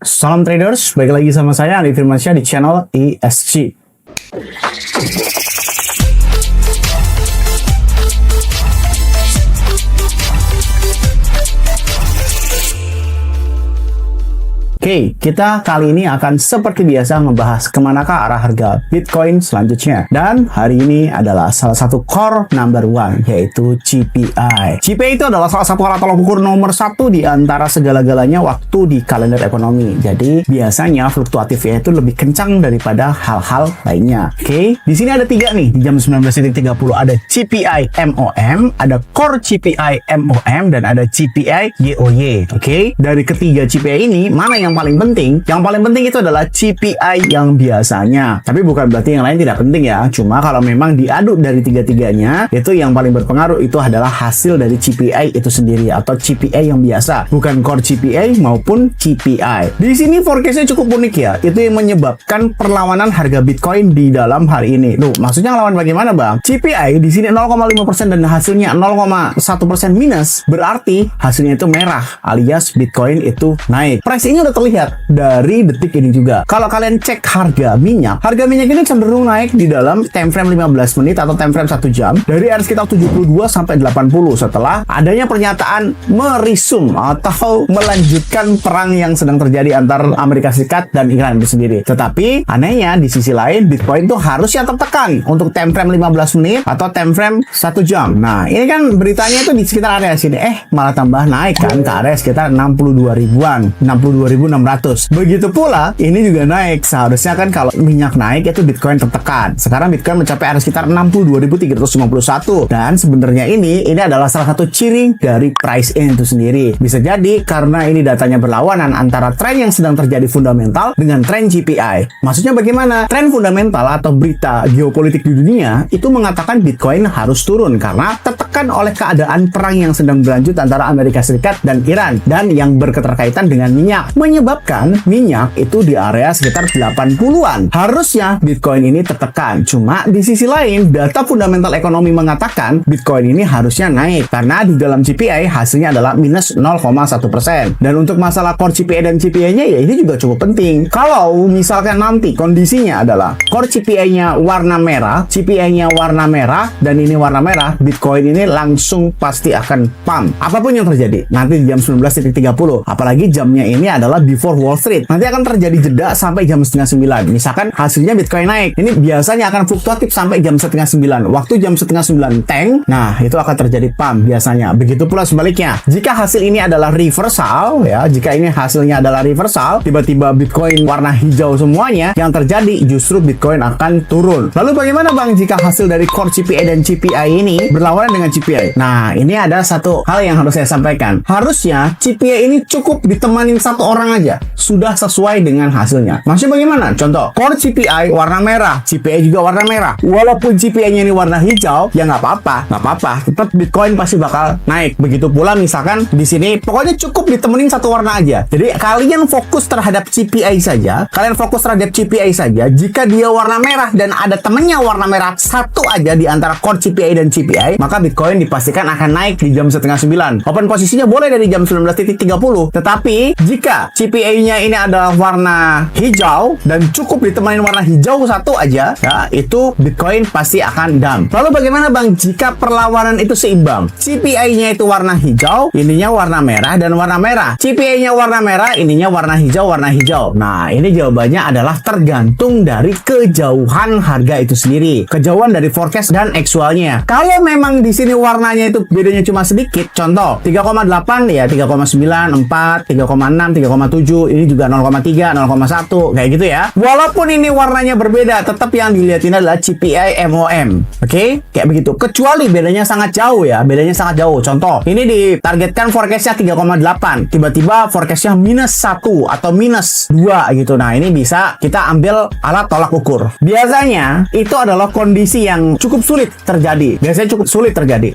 Salam traders, balik lagi sama saya Andi Firmansyah di channel ESG. Oke, kita kali ini akan seperti biasa membahas kemanakah arah harga Bitcoin selanjutnya. Dan hari ini adalah salah satu core number one, yaitu CPI. CPI itu adalah salah satu alat tolak ukur nomor satu di antara segala-galanya waktu di kalender ekonomi. Jadi, biasanya fluktuatifnya itu lebih kencang daripada hal-hal lainnya. Oke, di sini ada tiga nih. Di jam 19.30 ada CPI MOM, ada Core CPI MOM, dan ada CPI YOY. Oke, dari ketiga CPI ini, mana yang paling penting? Yang paling penting itu adalah CPI yang biasanya. Tapi bukan berarti yang lain tidak penting ya. Cuma kalau memang diadu dari tiga-tiganya, itu yang paling berpengaruh itu adalah hasil dari CPI itu sendiri atau CPI yang biasa, bukan core CPI maupun CPI. Di sini forecastnya cukup unik ya. Itu yang menyebabkan perlawanan harga Bitcoin di dalam hari ini. Loh, maksudnya lawan bagaimana, Bang? CPI di sini 0,5% dan hasilnya 0,1% minus, berarti hasilnya itu merah, alias Bitcoin itu naik. Price ini udah terlihat dari detik ini juga. Kalau kalian cek harga minyak ini cenderung naik di dalam time frame 15 menit atau time frame 1 jam dari area sekitar 72 sampai 80 setelah adanya pernyataan merisum atau melanjutkan perang yang sedang terjadi antar Amerika Serikat dan Iran itu sendiri. Tetapi anehnya di sisi lain Bitcoin tuh harusnya tertekan untuk time frame 15 menit atau time frame 1 jam. Nah, ini kan beritanya itu di sekitar area sini. Malah tambah naik kan ke area sekitar 62 ribuan, 62.600. Begitu pula ini juga naik. Seharusnya kan kalau minyak naik itu Bitcoin tertekan. Sekarang Bitcoin mencapai area sekitar 62.351. Dan sebenarnya ini adalah salah satu ciri dari price in itu sendiri. Bisa jadi karena ini datanya berlawanan antara tren yang sedang terjadi fundamental dengan tren CPI. Maksudnya bagaimana? Tren fundamental atau berita geopolitik di dunia itu mengatakan Bitcoin harus turun karena tertekan oleh keadaan perang yang sedang berlanjut antara Amerika Serikat dan Iran dan yang berketerkaitan dengan minyak, menyebabkan minyak itu di area sekitar 80-an. Harusnya Bitcoin ini tertekan. Cuma di sisi lain, data fundamental ekonomi mengatakan Bitcoin ini harusnya naik karena di dalam CPI hasilnya adalah minus 0,1%. Dan untuk masalah core CPI dan CPI-nya ya ini juga cukup penting. Kalau misalkan nanti kondisinya adalah core CPI-nya warna merah, CPI-nya warna merah, dan ini warna merah, Bitcoin ini langsung pasti akan pump. Apapun yang terjadi nanti di jam 19.30. Apalagi jamnya ini adalah before Wall Street. Nanti akan terjadi jeda sampai jam 8:30. Misalkan hasilnya Bitcoin naik. Ini biasanya akan fluktuatif sampai jam 8:30. Waktu jam 8:30 tank, nah itu akan terjadi pump biasanya. Begitu pula sebaliknya. Jika hasil ini adalah reversal, ya, jika ini hasilnya adalah reversal, tiba-tiba Bitcoin warna hijau semuanya, yang terjadi justru Bitcoin akan turun. Lalu bagaimana Bang jika hasil dari core CPI dan CPI ini berlawanan dengan CPI? Nah, ini ada satu hal yang harus saya sampaikan. Harusnya CPI ini cukup ditemanin satu orang aja sudah sesuai dengan hasilnya. Maksudnya bagaimana? Contoh, core CPI warna merah, CPI juga warna merah. Walaupun CPI-nya ini warna hijau, ya nggak apa-apa. Tetap Bitcoin pasti bakal naik. Begitu pula misalkan di sini, pokoknya cukup ditemenin satu warna aja. Jadi kalian fokus terhadap CPI saja. Jika dia warna merah dan ada temennya warna merah satu aja di antara core CPI dan CPI, maka Bitcoin dipastikan akan naik di jam 8:30. Open posisinya boleh dari jam 19.30. Tetapi jika CPI-nya ini adalah warna hijau dan cukup ditemanin warna hijau satu aja, ya, itu Bitcoin pasti akan dump. Lalu bagaimana Bang jika perlawanan itu seimbang? CPI-nya itu warna hijau, ininya warna merah dan warna merah. CPI-nya warna merah, ininya warna hijau. Nah, ini jawabannya adalah tergantung dari kejauhan harga itu sendiri. Kejauhan dari forecast dan actualnya. Kalau memang di sini warnanya itu bedanya cuma sedikit, contoh 3,8 ya 3,9, 4, 3,6, 3,7, ini juga 0,3, 0,1 kayak gitu ya. Walaupun ini warnanya berbeda, tetap yang dilihatin adalah CPI MOM. Oke? Kayak begitu. Kecuali bedanya sangat jauh ya, Contoh, ini ditargetkan forecastnya 3,8, tiba-tiba forecastnya minus 1 atau minus 2 gitu. Nah, ini bisa kita ambil alat tolak ukur. Biasanya itu adalah kondisi yang cukup sulit terjadi.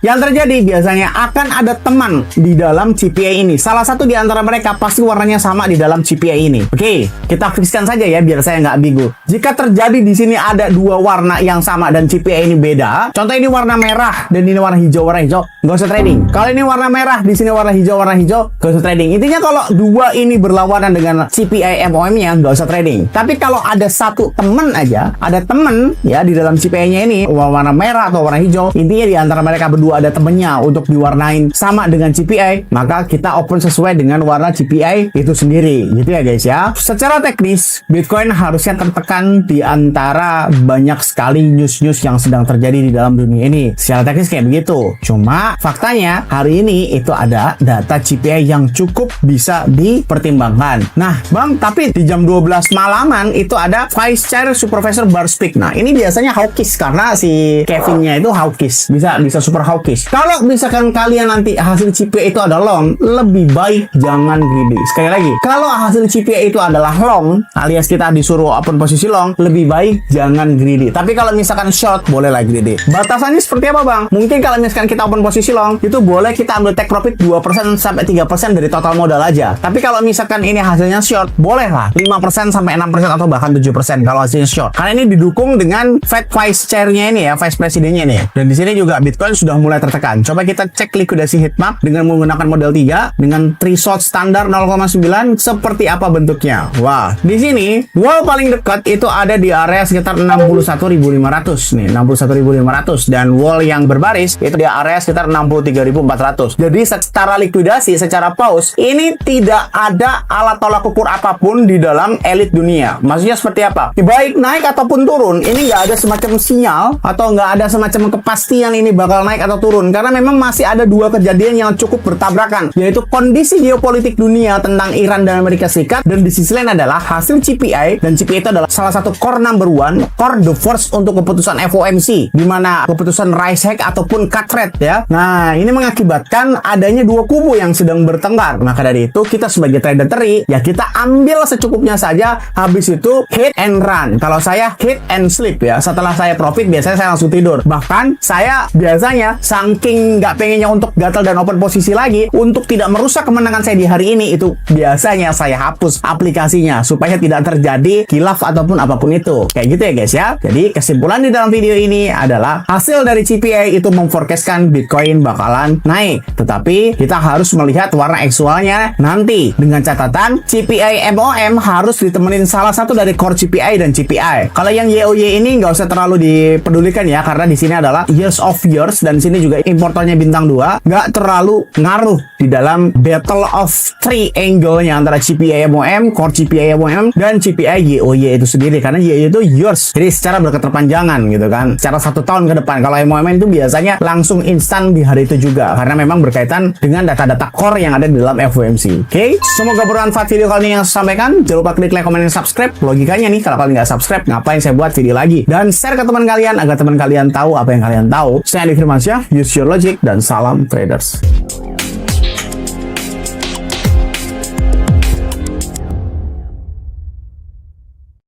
Yang terjadi biasanya akan ada teman di dalam CPI ini. Salah satu di antara mereka pasti warnanya sama di di dalam CPI ini. Oke, kita fixkan saja ya biar saya nggak ambigu. Jika terjadi di sini ada dua warna yang sama dan CPI ini beda, contoh ini warna merah dan ini warna hijau, nggak usah trading. Kalau ini warna merah, di sini warna hijau, nggak usah trading. Intinya kalau dua ini berlawanan dengan CPI MOM-nya, nggak usah trading. Tapi kalau ada satu temen aja, ada temen ya di dalam CPI-nya ini warna merah atau warna hijau, intinya di antara mereka berdua ada temennya untuk diwarnain sama dengan CPI, maka kita open sesuai dengan warna CPI itu sendiri, gitu ya guys ya. Secara teknis, Bitcoin harusnya tertekan di antara banyak sekali news-news yang sedang terjadi di dalam dunia ini. Secara teknis kayak begitu. Cuma faktanya hari ini itu ada data CPI yang cukup bisa dipertimbangkan. Nah, Bang, tapi di jam 12 malaman itu ada Vice Chair Supervisor Barspeak. Nah, ini biasanya hawkish karena si Kevinnya itu hawkish. Bisa super hawkish. Kalau misalkan kalian nanti hasil CPI itu ada long, lebih baik jangan greedy. Sekali lagi, kalau hasil CPI itu adalah long, alias kita disuruh open posisi long, lebih baik jangan greedy. Tapi kalau misalkan short, bolehlah greedy. Batasannya seperti apa, Bang? Mungkin kalau misalkan kita open posisi long, itu boleh kita ambil take profit 2% sampai 3% dari total modal aja. Tapi kalau misalkan ini hasilnya short, bolehlah 5% sampai 6% atau bahkan 7% kalau hasilnya short. Karena ini didukung dengan Fed Vice Chair-nya ini ya, Vice Presidennya ini. Dan di sini juga Bitcoin sudah mulai tertekan. Coba kita cek likuidasi heatmap dengan menggunakan model 3 dengan threshold standar 0,9 seperti apa bentuknya. Wah, di sini wall paling dekat itu ada di area sekitar 61.500 nih, 61.500, dan wall yang berbaris itu di area sekitar 63.400. Jadi secara likuidasi, secara pause, ini tidak ada alat tolak ukur apapun di dalam elit dunia. Maksudnya seperti apa? Baik naik ataupun turun, ini nggak ada semacam sinyal atau nggak ada semacam kepastian ini bakal naik atau turun, karena memang masih ada dua kejadian yang cukup bertabrakan, yaitu kondisi geopolitik dunia tentang Iran dan Amerika Serikat, dan di sisi lain adalah hasil CPI, dan CPI itu adalah salah satu core number one, core the first untuk keputusan FOMC, di mana keputusan rise hike ataupun cut rate ya. Nah, ini mengakibatkan adanya dua kubu yang sedang bertengkar. Maka dari itu kita sebagai trader teri, ya kita ambil secukupnya saja, habis itu hit and run. Kalau saya hit and sleep ya, setelah saya profit biasanya saya langsung tidur. Bahkan saya biasanya saking nggak pengennya untuk gatal dan open posisi lagi, untuk tidak merusak kemenangan saya di hari ini, itu biasanya saya hapus aplikasinya supaya tidak terjadi khilaf ataupun apapun itu. Kayak gitu ya guys ya. Jadi kesimpulan di dalam video ini adalah hasil dari CPI itu memforecastkan Bitcoin bakalan naik. Tetapi kita harus melihat warna aktualnya nanti dengan catatan CPI MOM harus ditemenin salah satu dari core CPI dan CPI. Kalau yang YOY ini nggak usah terlalu dipedulikan ya, karena di sini adalah years of years dan sini juga importernya bintang 2, nggak terlalu ngaruh di dalam battle of three angle-nya antara CPI MOM, core CPI MOM, dan CPI YOY itu sendiri, karena YOY itu years, jadi secara berketerpanjangan gitu kan, secara 1 tahun ke depan. Kalau MOM itu biasanya langsung instan di hari itu juga, karena memang berkaitan dengan data-data core yang ada di dalam FOMC. Oke, semoga bermanfaat video kali ini yang saya sampaikan. Jangan lupa klik like, komen, dan subscribe. Logikanya nih, kalau kalian nggak subscribe, ngapain saya buat video lagi? Dan share ke teman kalian agar teman kalian tahu apa yang kalian tahu. Saya Andi Firmansyah, use your logic, dan salam traders.